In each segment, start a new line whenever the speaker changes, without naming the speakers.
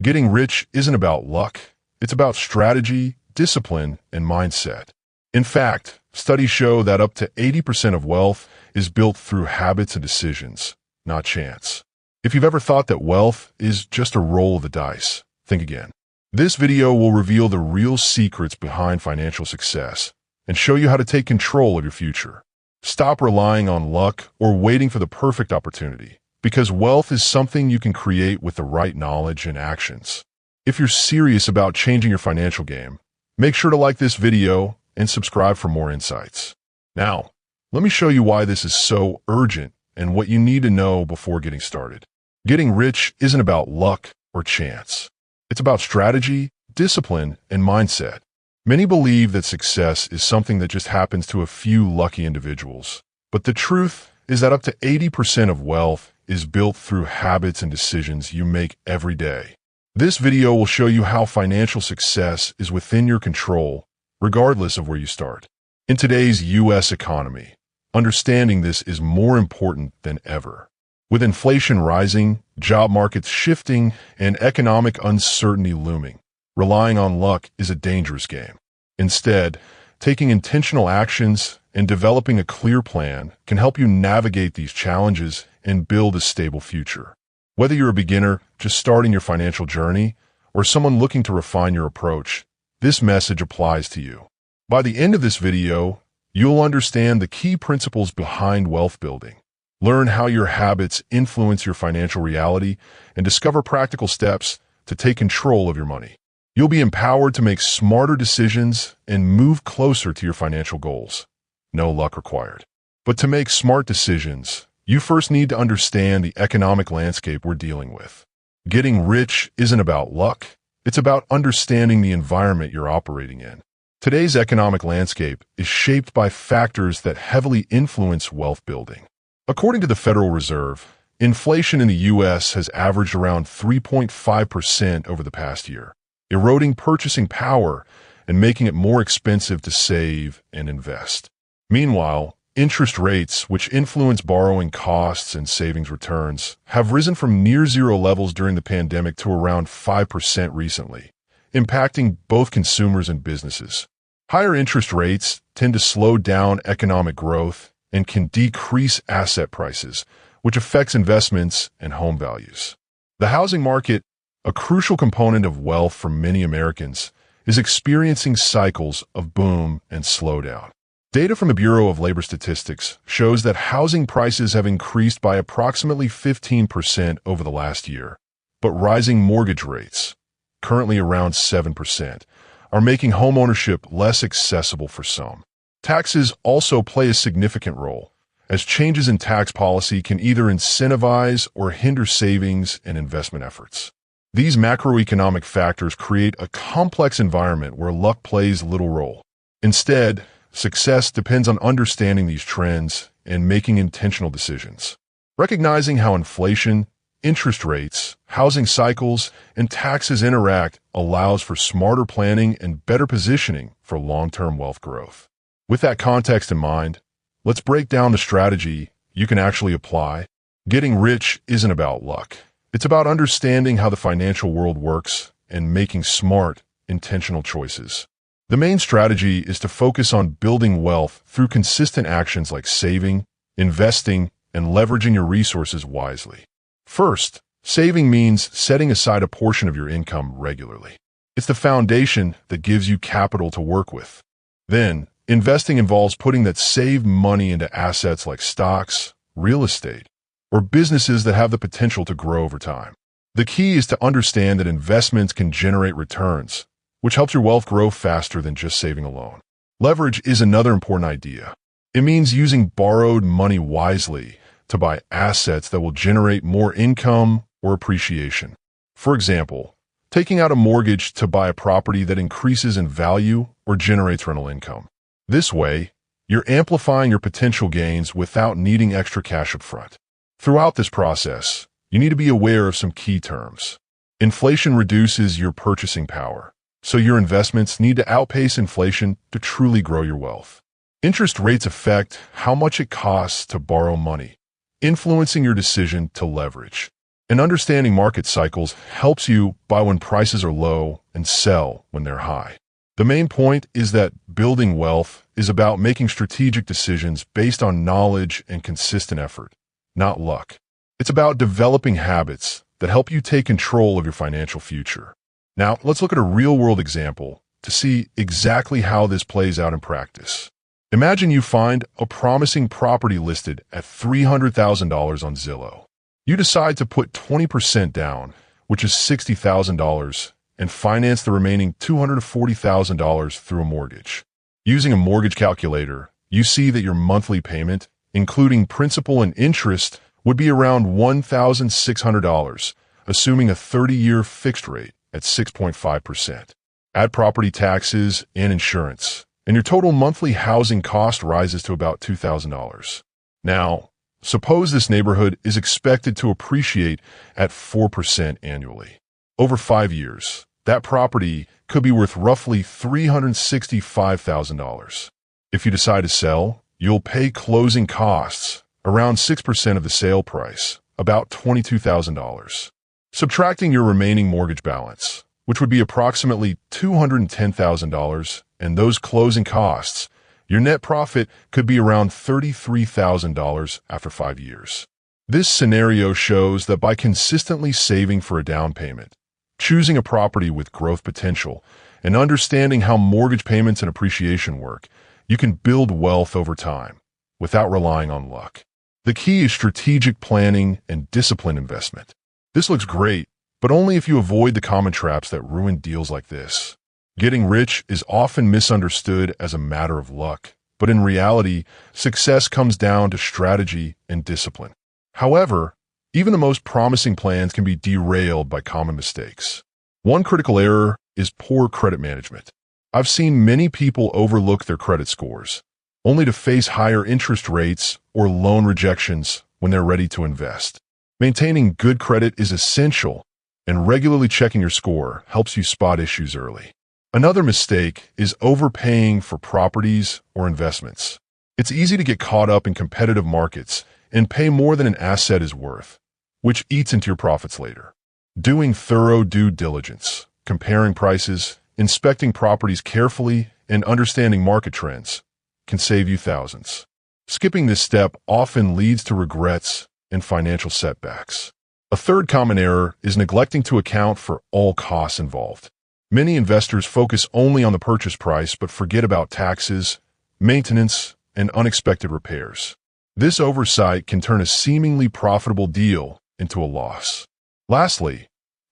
Getting rich isn't about luck. It's about strategy, discipline, and mindset. In fact, studies show that up to 80% of wealth is built through habits and decisions, not chance. If you've ever thought that wealth is just a roll of the dice, think again. This video will reveal the real secrets behind financial success and show you how to take control of your future. Stop relying on luck or waiting for the perfect opportunity, because wealth is something you can create with the right knowledge and actions. If you're serious about changing your financial game, make sure to like this video and subscribe for more insights. Now, let me show you why this is so urgent and what you need to know before getting started. Getting rich isn't about luck or chance. It's about strategy, discipline, and mindset. Many believe that success is something that just happens to a few lucky individuals. But the truth is that up to 80% of wealth is built through habits and decisions you make every day. This video will show you how financial success is within your control, regardless of where you start. In today's U.S. economy, understanding this is more important than ever. With inflation rising, job markets shifting, and economic uncertainty looming, relying on luck is a dangerous game. Instead, taking intentional actions and developing a clear plan can help you navigate these challenges and build a stable future. Whether you're a beginner just starting your financial journey or someone looking to refine your approach, this message applies to you. By the end of this video, you'll understand the key principles behind wealth building, learn how your habits influence your financial reality, and discover practical steps to take control of your money. You'll be empowered to make smarter decisions and move closer to your financial goals. No luck required. But to make smart decisions, you first need to understand the economic landscape we're dealing with. Getting rich isn't about luck. It's about understanding the environment you're operating in. Today's economic landscape is shaped by factors that heavily influence wealth building. According to the Federal Reserve, inflation in the U.S. has averaged around 3.5% over the past year, eroding purchasing power and making it more expensive to save and invest. Meanwhile, interest rates, which influence borrowing costs and savings returns, have risen from near-zero levels during the pandemic to around 5% recently, impacting both consumers and businesses. Higher interest rates tend to slow down economic growth and can decrease asset prices, which affects investments and home values. The housing market, a crucial component of wealth for many Americans, is experiencing cycles of boom and slowdown. Data from the Bureau of Labor Statistics shows that housing prices have increased by approximately 15% over the last year, but rising mortgage rates, currently around 7%, are making homeownership less accessible for some. Taxes also play a significant role, as changes in tax policy can either incentivize or hinder savings and investment efforts. These macroeconomic factors create a complex environment where luck plays little role. Instead, success depends on understanding these trends and making intentional decisions. Recognizing how inflation, interest rates, housing cycles, and taxes interact allows for smarter planning and better positioning for long-term wealth growth. With that context in mind, let's break down the strategy you can actually apply. Getting rich isn't about luck. It's about understanding how the financial world works and making smart, intentional choices. The main strategy is to focus on building wealth through consistent actions like saving, investing, and leveraging your resources wisely. First, saving means setting aside a portion of your income regularly. It's the foundation that gives you capital to work with. Then, investing involves putting that saved money into assets like stocks, real estate, or businesses that have the potential to grow over time. The key is to understand that investments can generate returns, which helps your wealth grow faster than just saving alone. Leverage is another important idea. It means using borrowed money wisely to buy assets that will generate more income or appreciation. For example, taking out a mortgage to buy a property that increases in value or generates rental income. This way, you're amplifying your potential gains without needing extra cash up front. Throughout this process, you need to be aware of some key terms. Inflation reduces your purchasing power, so your investments need to outpace inflation to truly grow your wealth. Interest rates affect how much it costs to borrow money, influencing your decision to leverage. And understanding market cycles helps you buy when prices are low and sell when they're high. The main point is that building wealth is about making strategic decisions based on knowledge and consistent effort, not luck. It's about developing habits that help you take control of your financial future. Now, let's look at a real-world example to see exactly how this plays out in practice. Imagine you find a promising property listed at $300,000 on Zillow. You decide to put 20% down, which is $60,000, and finance the remaining $240,000 through a mortgage. Using a mortgage calculator, you see that your monthly payment, including principal and interest, would be around $1,600, assuming a 30-year fixed rate at 6.5%. Add property taxes and insurance, and your total monthly housing cost rises to about $2,000. Now, suppose this neighborhood is expected to appreciate at 4% annually. Over 5 years, that property could be worth roughly $365,000. If you decide to sell, you'll pay closing costs, around 6% of the sale price, about $22,000. Subtracting your remaining mortgage balance, which would be approximately $210,000, and those closing costs, your net profit could be around $33,000 after 5 years. This scenario shows that by consistently saving for a down payment, choosing a property with growth potential, and understanding how mortgage payments and appreciation work, you can build wealth over time without relying on luck. The key is strategic planning and disciplined investment. This looks great, but only if you avoid the common traps that ruin deals like this. Getting rich is often misunderstood as a matter of luck, but in reality, success comes down to strategy and discipline. However, even the most promising plans can be derailed by common mistakes. One critical error is poor credit management. I've seen many people overlook their credit scores, only to face higher interest rates or loan rejections when they're ready to invest. Maintaining good credit is essential, and regularly checking your score helps you spot issues early. Another mistake is overpaying for properties or investments. It's easy to get caught up in competitive markets and pay more than an asset is worth, which eats into your profits later. Doing thorough due diligence, comparing prices, inspecting properties carefully, and understanding market trends can save you thousands. Skipping this step often leads to regrets and financial setbacks. A third common error is neglecting to account for all costs involved. Many investors focus only on the purchase price but forget about taxes, maintenance, and unexpected repairs. This oversight can turn a seemingly profitable deal into a loss. Lastly,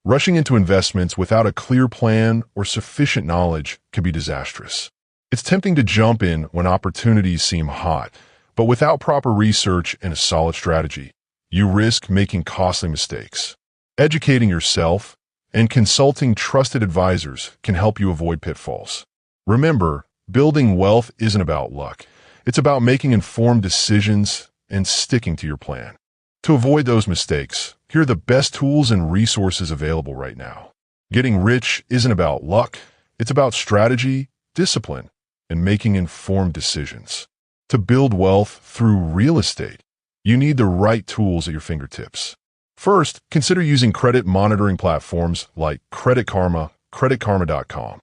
rushing into investments without a clear plan or sufficient knowledge can be disastrous. It's tempting to jump in when opportunities seem hot, but without proper research and a solid strategy, you risk making costly mistakes. Educating yourself and consulting trusted advisors can help you avoid pitfalls. Remember, building wealth isn't about luck. It's about making informed decisions and sticking to your plan. To avoid those mistakes, here are the best tools and resources available right now. Getting rich isn't about luck. It's about strategy, discipline, and making informed decisions. To build wealth through real estate, you need the right tools at your fingertips. First, consider using credit monitoring platforms like Credit Karma, creditkarma.com.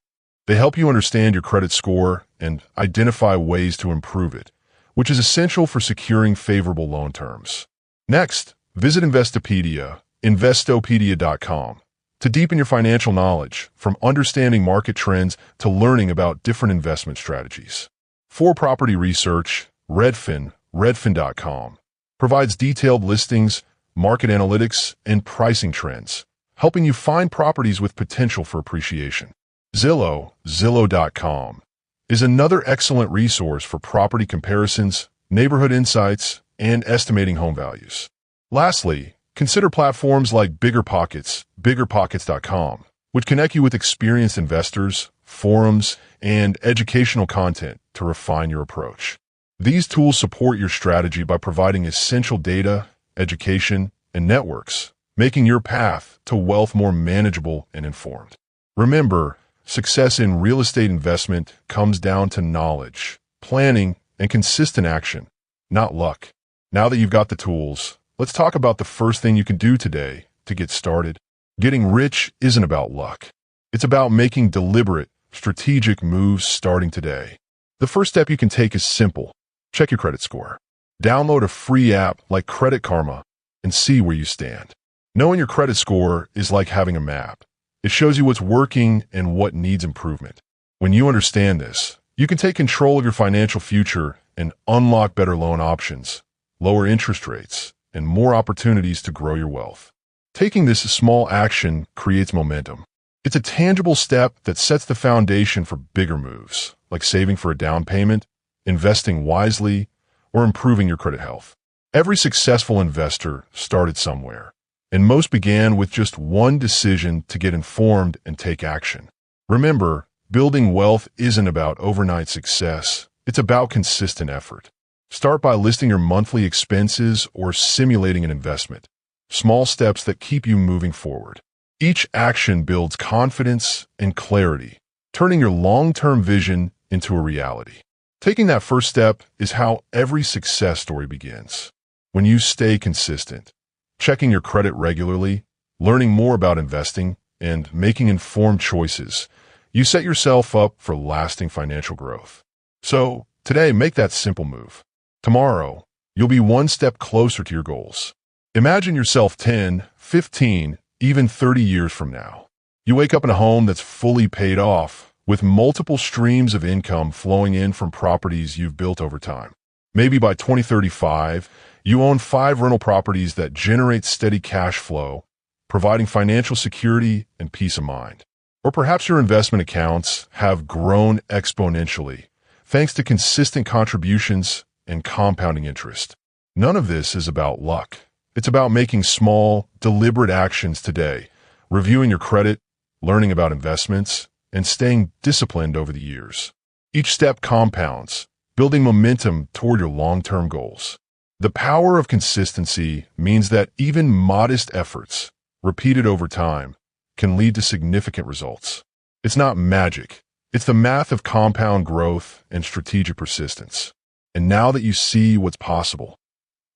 They help you understand your credit score and identify ways to improve it, which is essential for securing favorable loan terms. Next, visit Investopedia, investopedia.com, to deepen your financial knowledge, from understanding market trends to learning about different investment strategies. For property research, Redfin, redfin.com, provides detailed listings, market analytics, and pricing trends, helping you find properties with potential for appreciation. Zillow, zillow.com, is another excellent resource for property comparisons, neighborhood insights, and estimating home values. Lastly, consider platforms like BiggerPockets, biggerpockets.com, which connect you with experienced investors, forums, and educational content to refine your approach. These tools support your strategy by providing essential data, education, and networks, making your path to wealth more manageable and informed. Remember, success in real estate investment comes down to knowledge, planning, and consistent action, not luck. Now that you've got the tools, let's talk about the first thing you can do today to get started. Getting rich isn't about luck. It's about making deliberate, strategic moves starting today. The first step you can take is simple. Check your credit score. Download a free app like Credit Karma and see where you stand. Knowing your credit score is like having a map. It shows you what's working and what needs improvement. When you understand this, you can take control of your financial future and unlock better loan options, lower interest rates, and more opportunities to grow your wealth. Taking this small action creates momentum. It's a tangible step that sets the foundation for bigger moves, like saving for a down payment, investing wisely, or improving your credit health. Every successful investor started somewhere, and most began with just one decision to get informed and take action. Remember, building wealth isn't about overnight success. It's about consistent effort. Start by listing your monthly expenses or simulating an investment. Small steps that keep you moving forward. Each action builds confidence and clarity, turning your long-term vision into a reality. Taking that first step is how every success story begins. When you stay consistent, checking your credit regularly, learning more about investing, and making informed choices, you set yourself up for lasting financial growth. So, today, make that simple move. Tomorrow, you'll be one step closer to your goals. Imagine yourself 10, 15, even 30 years from now. You wake up in a home that's fully paid off, with multiple streams of income flowing in from properties you've built over time. Maybe by 2035, you own 5 rental properties that generate steady cash flow, providing financial security and peace of mind. Or perhaps your investment accounts have grown exponentially, thanks to consistent contributions and compounding interest. None of this is about luck. It's about making small, deliberate actions today, reviewing your credit, learning about investments, and staying disciplined over the years. Each step compounds, building momentum toward your long-term goals. The power of consistency means that even modest efforts, repeated over time, can lead to significant results. It's not magic. It's the math of compound growth and strategic persistence. And now that you see what's possible,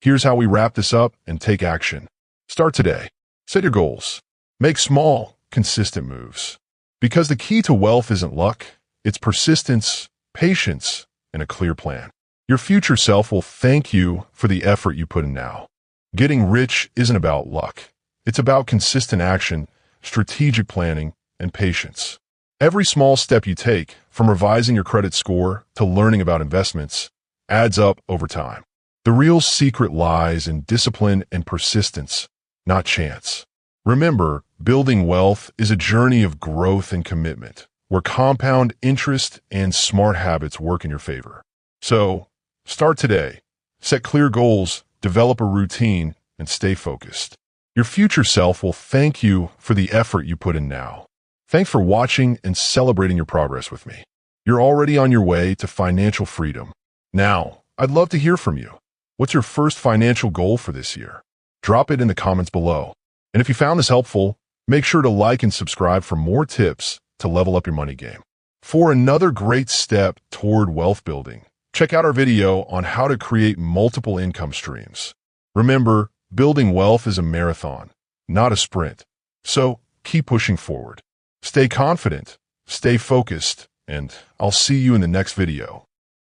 here's how we wrap this up and take action. Start today. Set your goals. Make small, consistent moves. Because the key to wealth isn't luck, it's persistence, patience, and a clear plan. Your future self will thank you for the effort you put in now. Getting rich isn't about luck. It's about consistent action, strategic planning, and patience. Every small step you take, from revising your credit score to learning about investments, adds up over time. The real secret lies in discipline and persistence, not chance. Remember, building wealth is a journey of growth and commitment, where compound interest and smart habits work in your favor. So, start today. Set clear goals, develop a routine, and stay focused. Your future self will thank you for the effort you put in now. Thanks for watching and celebrating your progress with me. You're already on your way to financial freedom. Now, I'd love to hear from you. What's your first financial goal for this year? Drop it in the comments below. And if you found this helpful, make sure to like and subscribe for more tips to level up your money game. For another great step toward wealth building, check out our video on how to create multiple income streams. Remember, building wealth is a marathon, not a sprint. So keep pushing forward. Stay confident, stay focused, and I'll see you in the next video.